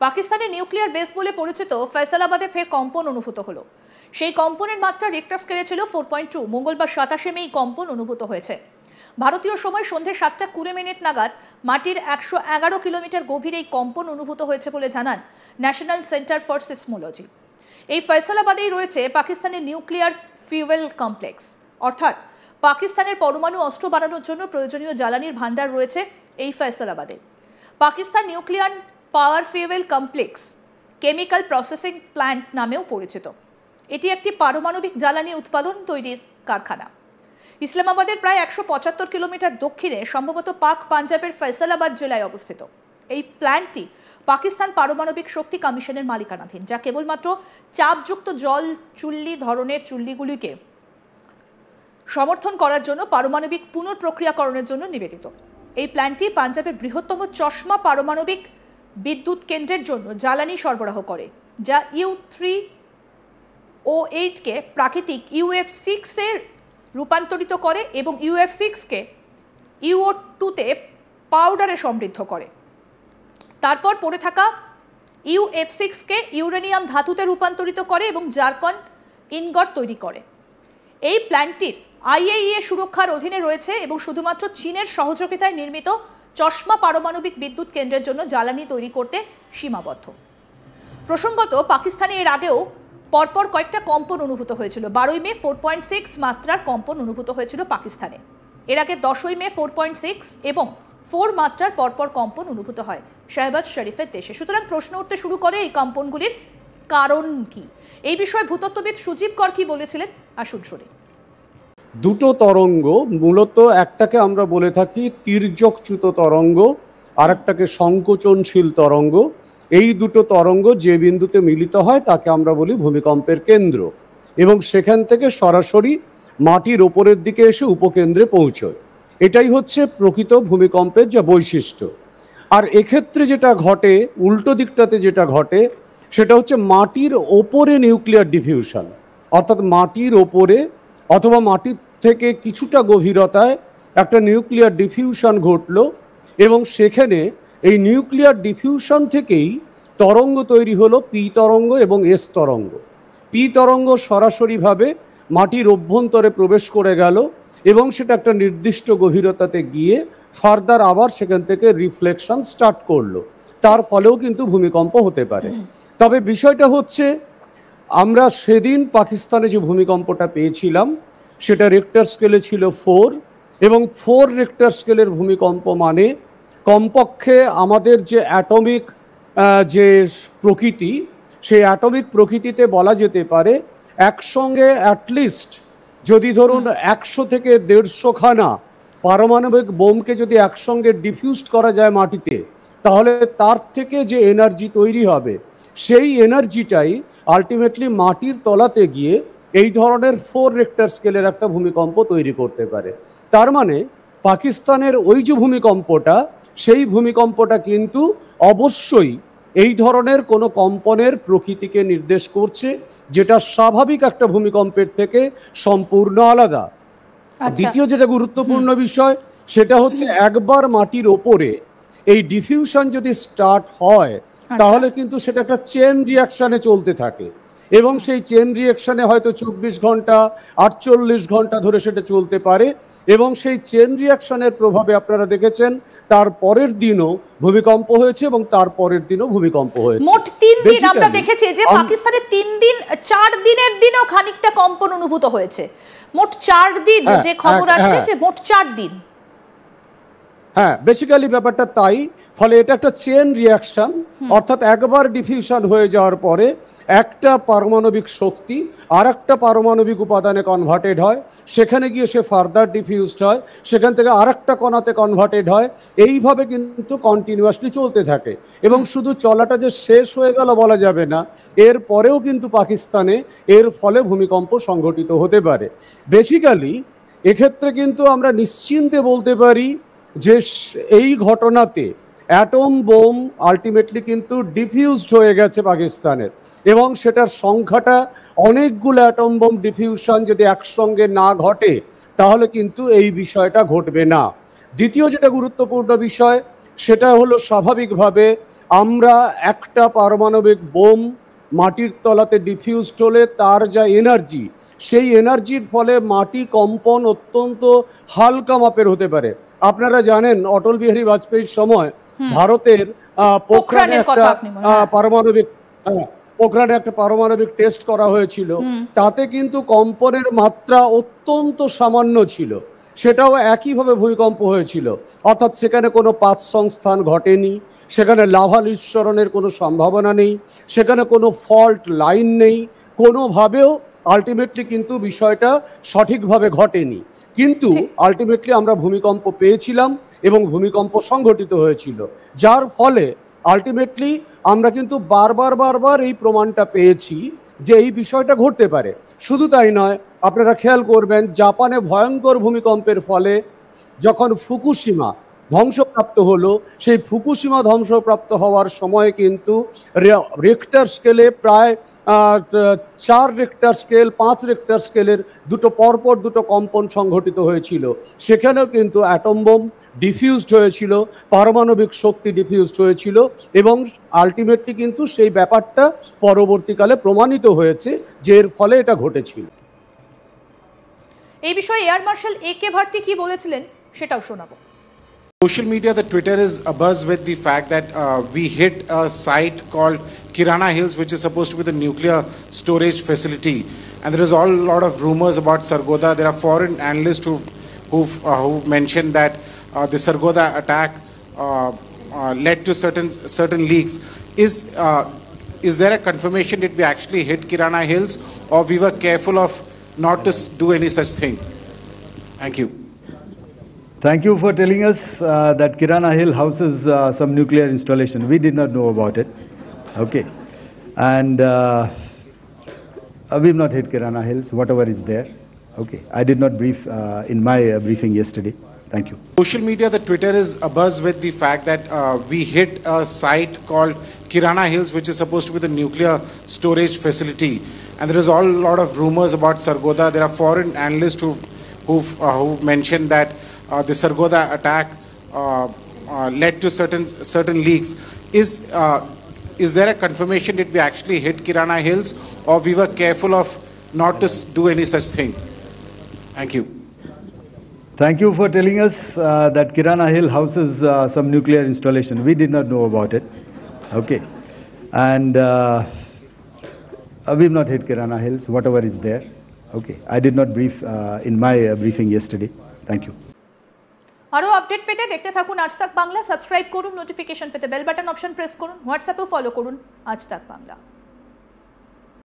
পাকিস্তানের nuclear base বলে পরিচিত ফয়সালাবাদে ফের কম্পন অনুভূত হলো। সেই কম্পনের মাত্রা রিক্টার স্কেলে ছিল 4.2। মঙ্গলবার 27 মে এই কম্পন অনুভূত হয়েছে। ভারতীয় সময় সন্ধ্যে 7:20 নাগাদ মাটির 111 কিলোমিটার গভীর এই কম্পন অনুভূত হয়েছে বলে জানান ন্যাশনাল সেন্টার ফর সিসমোলজি। এই ফয়সালাবাদেই রয়েছে পাকিস্তানের নিউক্লিয়ার ফিউয়েল কমপ্লেক্স, অর্থাৎ পাকিস্তানের পরমাণু অস্ত্র বানানোর জন্য প্রয়োজনীয় জ্বালানির ভান্ডার রয়েছে এই ফয়সালাবাদে। Pakistan nuclear power fuel complex chemical processing plant নামেও পরিচিত। এটি একটি পারমাণবিক জ্বালানি উৎপাদন তৈরির কারখানা। ইসলামাবাদের প্রায় 175 কিলোমিটার দক্ষিণে সম্ভবত পাক পাঞ্জাবের ফয়সালাবাদ জেলায় অবস্থিত। এই প্ল্যান্টটি পাকিস্তান পারমাণবিক শক্তি কমিশনের মালিকানাধীন, যা কেবলমাত্র চাপযুক্ত জল চুল্লি ধরনের চুল্লিগুলিকে সমর্থন করার জন্য পারমাণবিক পুনঃপ্রক্রিয়াকরণের জন্য নিবেদিত। এই প্ল্যান্টটি পাঞ্জাবের বৃহত্তম চশমা পারমাণবিক বিদ্যুৎ কেন্দ্রের জন্য জ্বালানি সরবরাহ করে, যা U3O8 কে প্রাকৃতিক UF6 এ রূপান্তরিত করে এবং UF6 কে UO2 পাউডারে সমৃদ্ধ করে। তারপর পড়ে থাকা UF6 কে ইউরেনিয়াম ধাতুতে রূপান্তরিত করে এবং জারকন ইনগট তৈরি করে। এই প্ল্যান্টটির IAEA সুরক্ষার অধীনে রয়েছে এবং শুধুমাত্র চীনের সহযোগিতায় নির্মিত চশমা পারমাণবিক বিদ্যুৎ কেন্দ্রের জন্য জ্বালানি তৈরি করতে সীমাবদ্ধ। প্রসঙ্গত, পাকিস্তানে এর আগেও পরপর কয়েকটা কম্পন অনুভূত হয়েছিল। 12 মে 4.6 মাত্রার কম্পন অনুভূত হয়েছিল পাকিস্তানে। এর আগে 10 মে 4.6 এবং 4 মাত্রার পরপর কম্পন অনুভূত হয় শাহবাজ শরীফের দেশে। সুতরাং প্রশ্ন উঠতে শুরু করে এই কম্পনগুলির কারণ কি। এই বিষয়ে ভূতত্ত্ববিদ সুজীব কর কি বলেছিলেন, আসুন শুনি। দুটো তরঙ্গ, মূলত একটাকে আমরা বলে থাকি তির্যকচ্যুত তরঙ্গ, আর একটাকে সংকোচনশীল তরঙ্গ। এই দুটো তরঙ্গ যে বিন্দুতে মিলিত হয় তাকে আমরা বলি ভূমিকম্পের কেন্দ্র, এবং সেখান থেকে সরাসরি মাটির ওপরের দিকে এসে উপকেন্দ্রে পৌঁছয়। এটাই হচ্ছে প্রকৃত ভূমিকম্পের যা বৈশিষ্ট্য। আর এক্ষেত্রে যেটা ঘটে, উল্টো দিকটাতে যেটা ঘটে, সেটা হচ্ছে মাটির ওপরে নিউক্লিয়ার ডিফিউশন, অর্থাৎ মাটির ওপরে অথবা মাটির থেকে কিছুটা গভীরতায় একটা নিউক্লিয়ার ডিফিউশন ঘটলো, এবং সেখানে এই নিউক্লিয়ার ডিফিউশন থেকেই তরঙ্গ তৈরি হলো পি তরঙ্গ এবং এস তরঙ্গ। পি তরঙ্গ সরাসরিভাবে মাটির অভ্যন্তরে প্রবেশ করে গেল এবং সেটা একটা নির্দিষ্ট গভীরতাতে গিয়ে ফার্দার আবার সেখান থেকে রিফ্লেকশন স্টার্ট করলো। তার ফলেও কিন্তু ভূমিকম্প হতে পারে। তবে বিষয়টা হচ্ছে, আমরা সেদিন পাকিস্তানে যে ভূমিকম্পটা পেয়েছিলাম সেটা রিক্টার স্কেলে ছিল 4, এবং 4 রিক্টার স্কেলের ভূমিকম্প মানে কমপক্ষে আমাদের যে অ্যাটমিক যে প্রকৃতি, সেই অ্যাটমিক প্রকৃতিতে বলা যেতে পারে একসঙ্গে অ্যাটলিস্ট যদি ধরুন 100 থেকে 150 খানা পারমাণবিক বোমকে যদি একসঙ্গে ডিফিউজড করা যায় মাটিতে, তাহলে তার থেকে যে এনার্জি তৈরি হবে সেই এনার্জিটাই আলটিমেটলি মাটির তলাতে গিয়ে এই ধরনের 4 রিক্টার স্কেলের একটা ভূমিকম্প তৈরি করতে পারে। তার মানে পাকিস্তানের ওই যে ভূমিকম্পটা, সেই ভূমিকম্পটা কিন্তু অবশ্যই এই ধরনের কোনো কম্পনের প্রকৃতিকে নির্দেশ করছে, যেটা স্বাভাবিক একটা ভূমিকম্পের থেকে সম্পূর্ণ আলাদা। দ্বিতীয় যেটা গুরুত্বপূর্ণ বিষয়, সেটা হচ্ছে একবার মাটির ওপরে এই ডিফিউশন যদি স্টার্ট হয়, তাহলে কিন্তু সেটা একটা চেন রিয়াকশানে চলতে থাকে, এবং সেই চেন রিয়াকশানে হয়তো 24 ঘন্টা 48 ঘন্টা ধরে সেটা চলতে পারে, এবং সেই চেন রিয়াকশনের প্রভাবে আপনারা দেখেছেন তার পরের দিনও ভূমিকম্প হয়েছে এবং তার পরের দিনও ভূমিকম্প হয়েছে। মোট 3 দিন আমরা দেখেছি যে পাকিস্তানে 4 দিনের দিনও খানিকটা কম্পন অনুভূত হয়েছে। মোট 4 দিন যে খবর আসছে, যে মোট 4 দিন। হ্যাঁ, বেসিক্যালি ব্যাপারটা তাই। ফলে এটা একটা চেন রিয়াকশন, অর্থাৎ একবার ডিফিউশন হয়ে যাওয়ার পরে একটা পারমাণবিক শক্তি আর একটা পারমাণবিক উপাদানে কনভার্টেড হয়, সেখানে গিয়ে সে ফার্দার ডিফিউজড হয়, সেখান থেকে আর একটা কণাতে কনভার্টেড হয়, এইভাবে কিন্তু কন্টিনিউয়াসলি চলতে থাকে। এবং শুধু চলাটা যে শেষ হয়ে গেল বলা যাবে না, এর পরেও কিন্তু পাকিস্তানে এর ফলে ভূমিকম্প সংঘটিত হতে পারে। বেসিক্যালি এক্ষেত্রে কিন্তু আমরা নিশ্চিন্তে বলতে পারি যে এই ঘটনাতে অ্যাটম বোম আলটিমেটলি কিন্তু ডিফিউজড হয়ে গেছে পাকিস্তানের, এবং সেটার সংখ্যাটা অনেকগুলো অ্যাটম বোম ডিফিউশন যদি একসঙ্গে না ঘটে তাহলে কিন্তু এই বিষয়টা ঘটবে না। দ্বিতীয় যেটা গুরুত্বপূর্ণ বিষয়, সেটা হলো স্বাভাবিকভাবে আমরা একটা পারমাণবিক বোম মাটির তলাতে ডিফিউজড হলে তার যা এনার্জি, সেই এনার্জির ফলে মাটি কম্পন অত্যন্ত হালকা মাপের হতে পারে। আপনারা জানেন অটল বিহারী বাজপেয়ীর সময় ভারতের পোখরানে একটা পারমাণবিক পোখরানে একটা পারমাণবিক টেস্ট করা হয়েছিল, তাতে কিন্তু কম্পনের মাত্রা অত্যন্ত সামান্য ছিল। সেটাও একইভাবে ভূমিকম্প হয়েছিল, অর্থাৎ সেখানে কোনো পাত সংস্থান ঘটেনি, সেখানে লাভা নিঃসরণের কোনো সম্ভাবনা নেই, সেখানে কোনো ফল্ট লাইন নেই, কোনোভাবেও আলটিমেটলি কিন্তু বিষয়টা সঠিকভাবে ঘটেনি। কিন্তু আলটিমেটলি আমরা ভূমিকম্প পেয়েছিলাম এবং ভূমিকম্প সংঘটিত হয়েছিল, যার ফলে আলটিমেটলি আমরা কিন্তু বারবার এই প্রমাণটা পেয়েছি যে এই বিষয়টা ঘটতে পারে। শুধু তাই নয়, আপনারা খেয়াল করবেন জাপানে ভয়ঙ্কর ভূমিকম্পের ফলে যখন ফুকুশিমা ধ্বংসপ্রাপ্ত হলো, সেই ফুকুশিমা ধ্বংসপ্রাপ্ত হওয়ার সময় কিন্তু রিক্টার স্কেলে প্রায় 4 রিক্টার স্কেল, 5 রিক্টার স্কেলের পরপর দুটো কম্পন সংঘটিত হয়েছিল। সেখানেও কিন্তু অ্যাটম বোম ডিফিউজড হয়েছিল, পারমাণবিক শক্তি ডিফিউজড হয়েছিল এবং আলটিমেটলি কিন্তু সেই ব্যাপারটা পরবর্তীকালে প্রমাণিত হয়েছে যে এর ফলে এটা ঘটেছিল। এই বিষয়ে এয়ার মার্শাল একে ভারতী কি বলেছিলেন সেটাও শোনাবো। Social media, the Twitter is abuzz with the fact that we hit a site called Kirana Hills, which is supposed to be the nuclear storage facility. And there is a lot of rumors about Sargodha. There are foreign analysts who've mentioned that the Sargodha attack led to certain leaks. Is there a confirmation that we actually hit Kirana Hills, or we were careful of not to do any such thing? Thank you. Thank you for telling us that Kirana Hill houses some nuclear installation. We did not know about it. Okay. And we've not hit Kirana Hills, whatever is there. Okay. I did not brief in my briefing yesterday. Thank you. Social media, the Twitter is abuzz with the fact that we hit a site called Kirana Hills, which is supposed to be the nuclear storage facility. And there is a lot of rumors about Sargodha. There are foreign analysts who've mentioned that the Sargodha attack led to certain leaks. Is there a confirmation that we actually hit Kirana Hills, or we were careful of not to do any such thing? Thank you. Thank you for telling us that Kirana Hill houses some nuclear installation. We did not know about it. Okay. And we've not hit Kirana Hills, whatever is there. Okay. I did not brief in my briefing yesterday. Thank you. আরো update পেতে দেখতে থাকুন আজ তাক Bangla. Subscribe করুন, notification পেতে bell button option press করুন, হোয়াটসঅ্যাপেও follow করুন আজ তাক বাংলা।